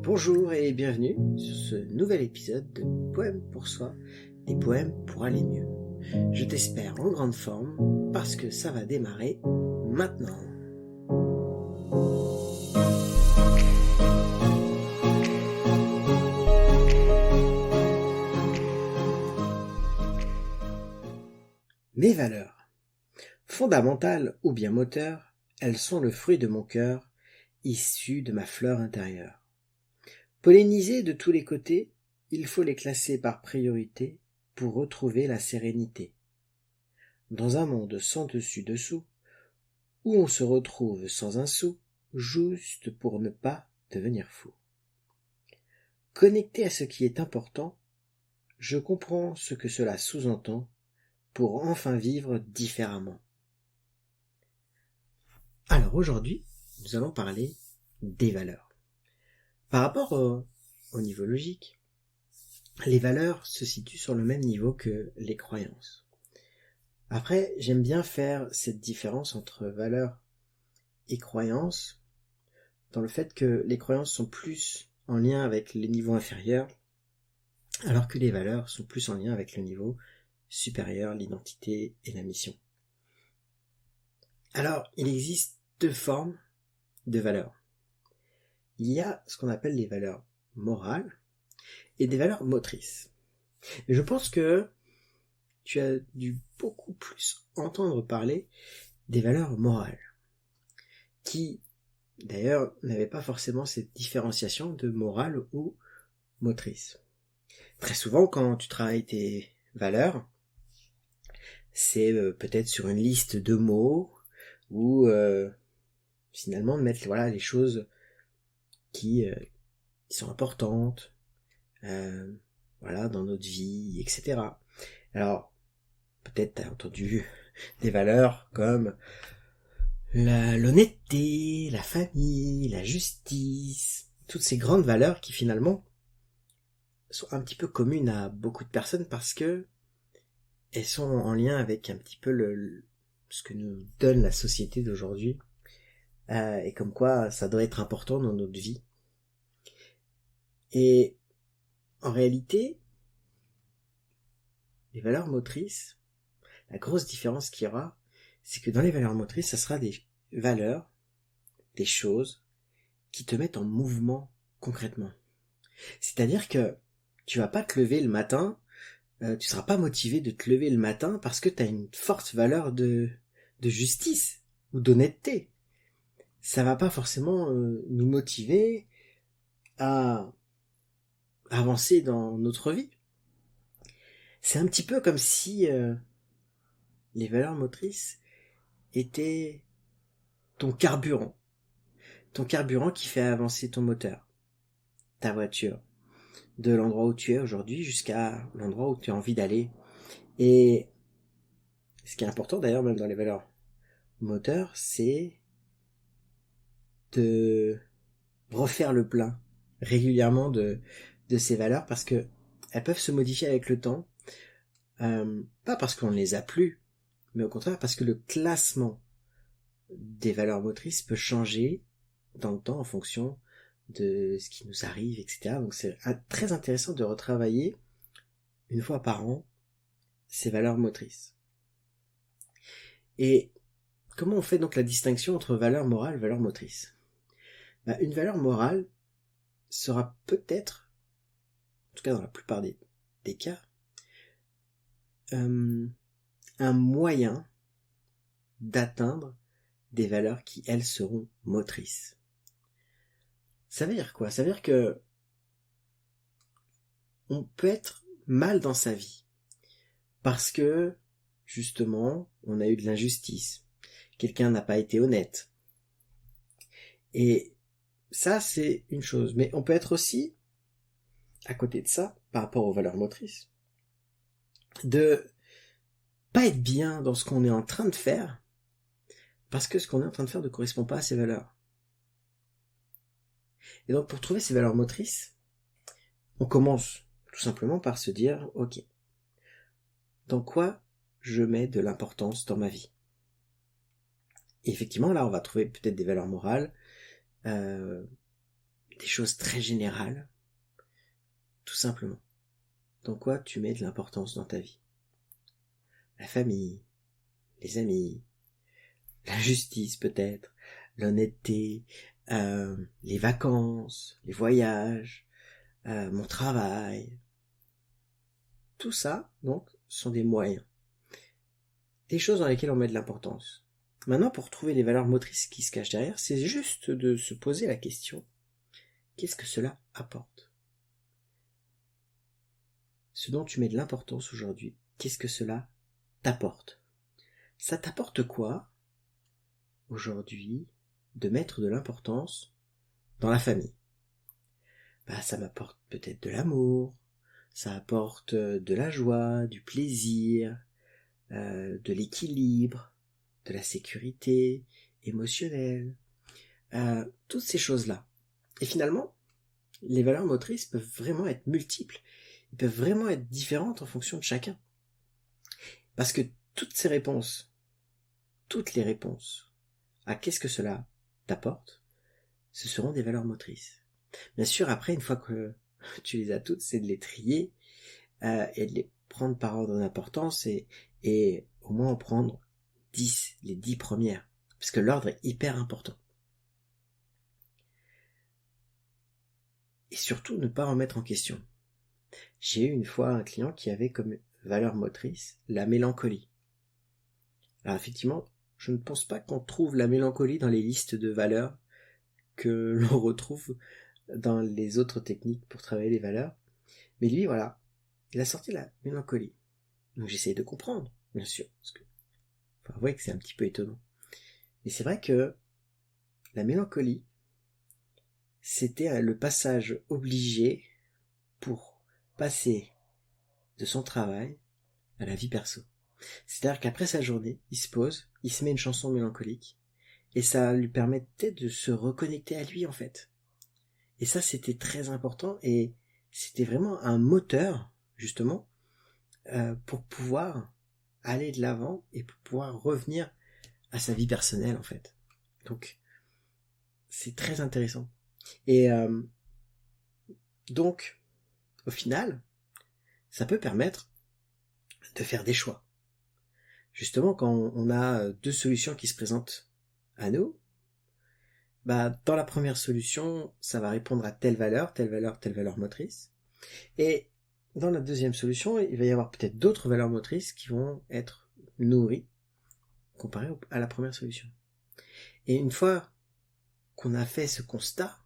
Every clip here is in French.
Bonjour et bienvenue sur ce nouvel épisode de Poèmes pour soi, des poèmes pour aller mieux. Je t'espère en grande forme parce que ça va démarrer maintenant. Mes valeurs. Fondamentales ou bien moteurs, elles sont le fruit de mon cœur, issu de ma fleur intérieure. Pollinisées de tous les côtés, il faut les classer par priorité pour retrouver la sérénité. Dans un monde sans dessus-dessous, où on se retrouve sans un sou, juste pour ne pas devenir fou. Connecté à ce qui est important, je comprends ce que cela sous-entend pour enfin vivre différemment. Alors aujourd'hui, nous allons parler des valeurs. Par rapport au niveau logique, les valeurs se situent sur le même niveau que les croyances. Après, j'aime bien faire cette différence entre valeurs et croyances, dans le fait que les croyances sont plus en lien avec les niveaux inférieurs, alors que les valeurs sont plus en lien avec le niveau supérieur, l'identité et la mission. Alors, il existe deux formes de valeurs. Il y a ce qu'on appelle les valeurs morales et des valeurs motrices. Et je pense que tu as dû beaucoup plus entendre parler des valeurs morales, qui d'ailleurs n'avaient pas forcément cette différenciation de morale ou motrice. Très souvent, quand tu travailles tes valeurs, c'est peut-être sur une liste de mots ou finalement de mettre les choses qui sont importantes dans notre vie, etc. Alors, peut-être tu as entendu des valeurs comme l'honnêteté, la famille, la justice, toutes ces grandes valeurs qui finalement sont un petit peu communes à beaucoup de personnes parce que elles sont en lien avec un petit peu ce que nous donne la société d'aujourd'hui et comme quoi ça doit être important dans notre vie. Et en réalité, les valeurs motrices, la grosse différence qu'il y aura, c'est que dans les valeurs motrices, ça sera des valeurs, des choses qui te mettent en mouvement concrètement. C'est-à-dire que tu vas pas te lever le matin, tu seras pas motivé de te lever le matin parce que tu as une forte valeur de justice ou d'honnêteté. Ça va pas forcément nous motiver à avancer dans notre vie. C'est un petit peu comme si les valeurs motrices étaient ton carburant qui fait avancer ton moteur, ta voiture, de l'endroit où tu es aujourd'hui jusqu'à l'endroit où tu as envie d'aller. Et ce qui est important d'ailleurs même dans les valeurs moteurs, c'est de refaire le plein régulièrement de ces valeurs parce que elles peuvent se modifier avec le temps, pas parce qu'on ne les a plus, mais au contraire parce que le classement des valeurs motrices peut changer dans le temps en fonction de ce qui nous arrive, etc. Donc c'est très intéressant de retravailler une fois par an ces valeurs motrices. Et comment on fait donc la distinction entre valeur morale et valeur motrice ? Une valeur morale sera peut-être, en tout cas dans la plupart des cas, un moyen d'atteindre des valeurs qui, elles, seront motrices. Ça veut dire quoi ? Ça veut dire que on peut être mal dans sa vie parce que, justement, on a eu de l'injustice. Quelqu'un n'a pas été honnête. Et ça, c'est une chose. Mais on peut être aussi, à côté de ça, par rapport aux valeurs motrices, de pas être bien dans ce qu'on est en train de faire parce que ce qu'on est en train de faire ne correspond pas à ces valeurs. Et donc, pour trouver ces valeurs motrices, on commence tout simplement par se dire, ok, dans quoi je mets de l'importance dans ma vie ? Et effectivement, là, on va trouver peut-être des valeurs morales, des choses très générales, tout simplement. Dans quoi tu mets de l'importance dans ta vie? La famille, les amis, la justice peut-être, l'honnêteté, les vacances, les voyages, mon travail. Tout ça, donc, sont des moyens. Des choses dans lesquelles on met de l'importance. Maintenant, pour trouver les valeurs motrices qui se cachent derrière, c'est juste de se poser la question, qu'est-ce que cela apporte? Ce dont tu mets de l'importance aujourd'hui, qu'est-ce que cela t'apporte? Ça t'apporte quoi, aujourd'hui, de mettre de l'importance dans la famille? Ça m'apporte peut-être de l'amour, ça apporte de la joie, du plaisir, de l'équilibre, de la sécurité émotionnelle, toutes ces choses-là. Et finalement, les valeurs motrices peuvent vraiment être multiples, elles peuvent vraiment être différentes en fonction de chacun. Parce que toutes les réponses à qu'est-ce que cela t'apporte, ce seront des valeurs motrices. Bien sûr, après, une fois que tu les as toutes, c'est de les trier et de les prendre par ordre d'importance et au moins en prendre 10, les 10 premières. Parce que l'ordre est hyper important. Et surtout, ne pas remettre en question. J'ai eu une fois un client qui avait comme valeur motrice la mélancolie. Alors effectivement, je ne pense pas qu'on trouve la mélancolie dans les listes de valeurs que l'on retrouve dans les autres techniques pour travailler les valeurs. Mais lui, voilà, il a sorti la mélancolie. Donc j'essaie de comprendre, bien sûr, parce que faut avouer que c'est un petit peu étonnant. Mais c'est vrai que la mélancolie, c'était le passage obligé pour passer de son travail à la vie perso. C'est-à-dire qu'après sa journée, il se pose, il se met une chanson mélancolique, et ça lui permettait de se reconnecter à lui en fait. Et ça, c'était très important, et c'était vraiment un moteur, justement, pour pouvoir aller de l'avant et pour pouvoir revenir à sa vie personnelle en fait. Donc, c'est très intéressant. Et donc, au final, ça peut permettre de faire des choix. Justement, quand on a deux solutions qui se présentent à nous, dans la première solution, ça va répondre à telle valeur, telle valeur, telle valeur motrice. Et dans la deuxième solution, il va y avoir peut-être d'autres valeurs motrices qui vont être nourries comparées à la première solution. Et une fois qu'on a fait ce constat,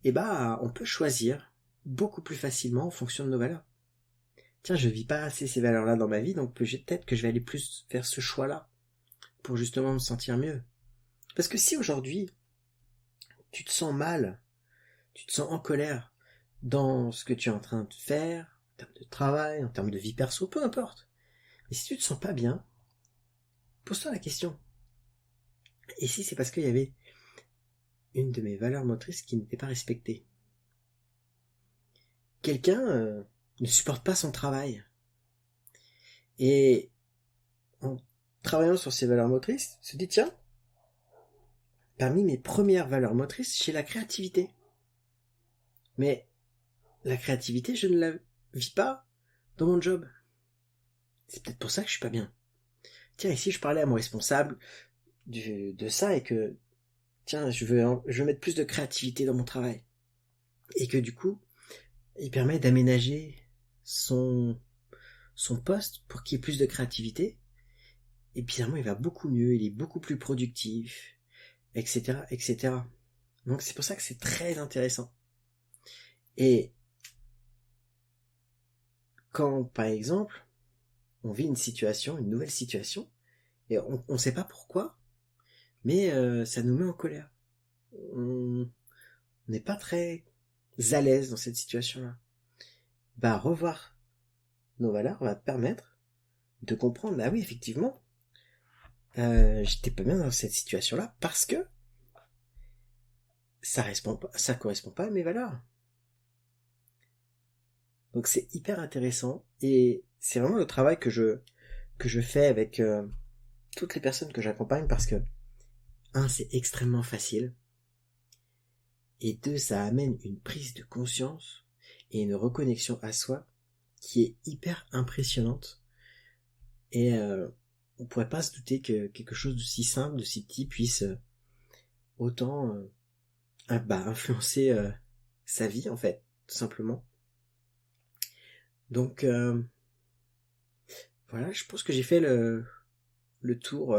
on peut choisir beaucoup plus facilement en fonction de nos valeurs. Tiens, je vis pas assez ces valeurs-là dans ma vie, donc peut-être que je vais aller plus vers ce choix-là pour justement me sentir mieux. Parce que si aujourd'hui, tu te sens mal, tu te sens en colère dans ce que tu es en train de faire, en termes de travail, en termes de vie perso, peu importe. Mais si tu te sens pas bien, pose-toi la question. Et si c'est parce qu'il y avait une de mes valeurs motrices qui n'était pas respectée? Quelqu'un ne supporte pas son travail. Et en travaillant sur ses valeurs motrices, se dit tiens, parmi mes premières valeurs motrices, j'ai la créativité. Mais la créativité, je ne la vis pas dans mon job. C'est peut-être pour ça que je suis pas bien. Tiens, et si je parlais à mon responsable de ça et que, tiens, je veux mettre plus de créativité dans mon travail. Et que du coup, il permet d'aménager son poste pour qu'il y ait plus de créativité. Et bizarrement, il va beaucoup mieux, il est beaucoup plus productif, etc., etc. Donc c'est pour ça que c'est très intéressant. Et quand, par exemple, on vit une nouvelle situation, et on ne sait pas pourquoi, mais ça nous met en colère. On n'est pas très à l'aise dans cette situation-là. Revoir nos valeurs va permettre de comprendre, oui, effectivement, j'étais pas bien dans cette situation-là parce que ça correspond pas à mes valeurs. Donc c'est hyper intéressant et c'est vraiment le travail que je fais avec toutes les personnes que j'accompagne parce que c'est extrêmement facile Et deux, ça amène une prise de conscience et une reconnexion à soi qui est hyper impressionnante. Et on pourrait pas se douter que quelque chose d'aussi simple, de si petit puisse autant influencer sa vie en fait, tout simplement. Donc voilà, je pense que j'ai fait le tour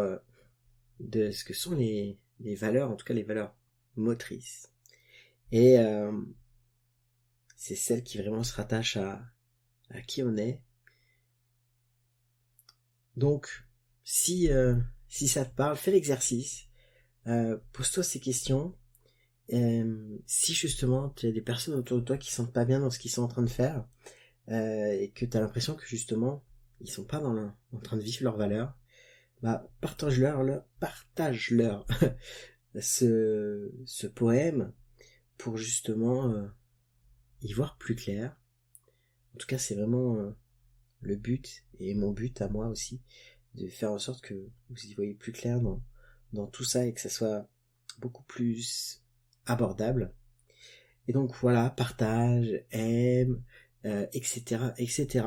de ce que sont les valeurs, en tout cas les valeurs motrices. Et c'est celles qui vraiment se rattachent à qui on est. Donc, si ça te parle, fais l'exercice. Pose-toi ces questions. Si justement tu as des personnes autour de toi qui sentent pas bien dans ce qu'ils sont en train de faire, et que tu as l'impression que justement ils sont pas en train de vivre leurs valeurs, bah partage-leur ce poème pour justement y voir plus clair. En tout cas, c'est vraiment le but et mon but à moi aussi, de faire en sorte que vous y voyez plus clair dans tout ça et que ça soit beaucoup plus abordable. Et donc voilà, partage, aime, etc., etc.,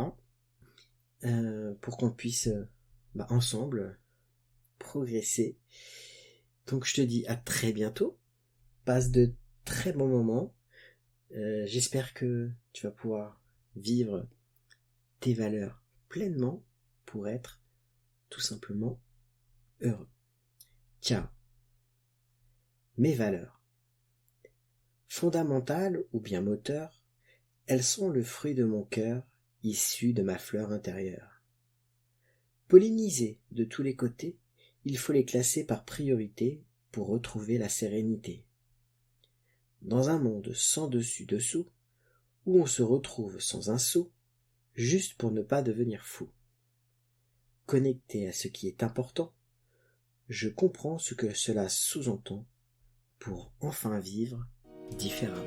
pour qu'on puisse ensemble progresser. Donc je te dis à très bientôt, passe de très bons moments, j'espère que tu vas pouvoir vivre tes valeurs pleinement pour être tout simplement heureux. Ciao. Mes valeurs. Fondamentales ou bien moteurs, elles sont le fruit de mon cœur, issu de ma fleur intérieure. Pollinisées de tous les côtés, il faut les classer par priorité pour retrouver la sérénité. Dans un monde sans dessus-dessous, où on se retrouve sans un sou, juste pour ne pas devenir fou. Connecté à ce qui est important, je comprends ce que cela sous-entend pour enfin vivre différemment.